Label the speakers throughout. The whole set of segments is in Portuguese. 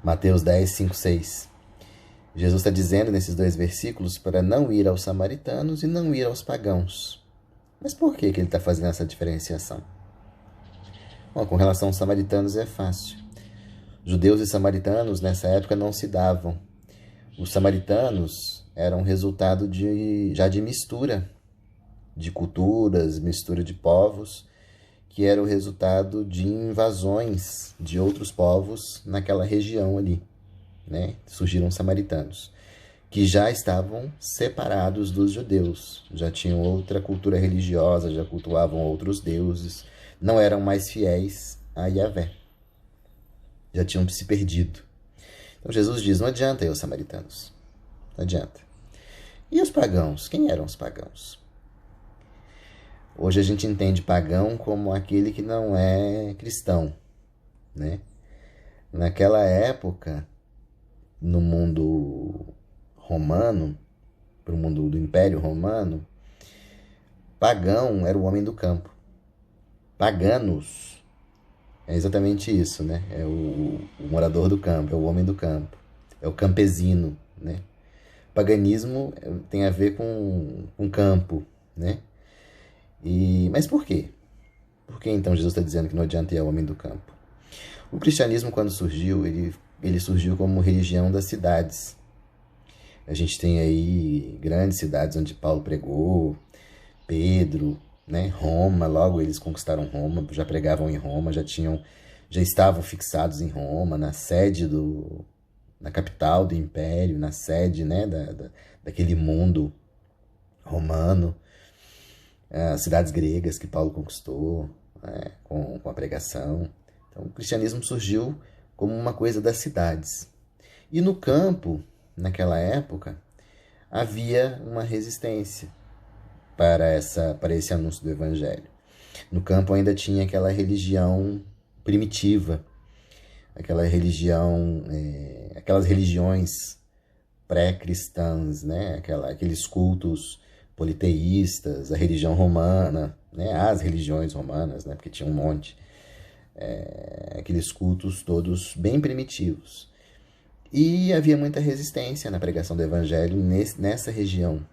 Speaker 1: Mateus 10, 5, 6. Jesus está dizendo nesses dois versículos para não ir aos samaritanos e não ir aos pagãos. Mas por que ele está fazendo essa diferenciação? Bom, com relação aos samaritanos é fácil. Judeus e samaritanos nessa época não se davam. Os samaritanos eram resultado já de mistura de culturas, mistura de povos, que era o resultado de invasões de outros povos naquela região ali, né? Surgiram samaritanos, que já estavam separados dos judeus, já tinham outra cultura religiosa, já cultuavam outros deuses, não eram mais fiéis a Yahvé, já tinham se perdido. Então Jesus diz, não adianta ir aos samaritanos, não adianta. E os pagãos? Quem eram os pagãos? Hoje a gente entende pagão como aquele que não é cristão, né? Naquela época, no mundo romano, para o mundo do Império Romano, pagão era o homem do campo. Paganos é exatamente isso, né? É o morador do campo, é o homem do campo, é o campesino, né? Paganismo tem a ver com campo, né? Mas por quê? Por que então Jesus está dizendo que não adianta ir ao homem do campo? O cristianismo, quando surgiu, ele surgiu como religião das cidades. A gente tem aí grandes cidades onde Paulo pregou, Pedro, né? Roma, logo eles conquistaram Roma, já pregavam em Roma, já estavam fixados em Roma, na capital do império, na sede, né? daquele mundo romano. As cidades gregas que Paulo conquistou, né, com a pregação. Então, o cristianismo surgiu como uma coisa das cidades. E no campo, naquela época, havia uma resistência para esse anúncio do evangelho. No campo ainda tinha aquela religião primitiva, aquelas religiões pré-cristãs, né? Aqueles cultos politeístas, a religião romana, né? As religiões romanas, né? Porque tinha um monte, aqueles cultos todos bem primitivos. E havia muita resistência na pregação do evangelho nessa região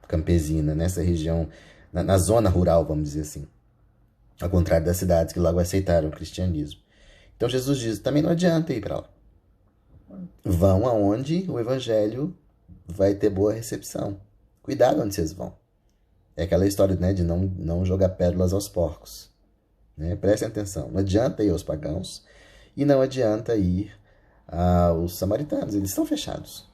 Speaker 1: campesina, nessa região, na zona rural, vamos dizer assim, ao contrário das cidades que logo aceitaram o cristianismo. Então Jesus diz, também não adianta ir para lá. Vão aonde o evangelho vai ter boa recepção. Cuidado onde vocês vão. É aquela história, né, de não jogar pérolas aos porcos. Né? Prestem atenção. Não adianta ir aos pagãos e não adianta ir aos samaritanos. Eles estão fechados.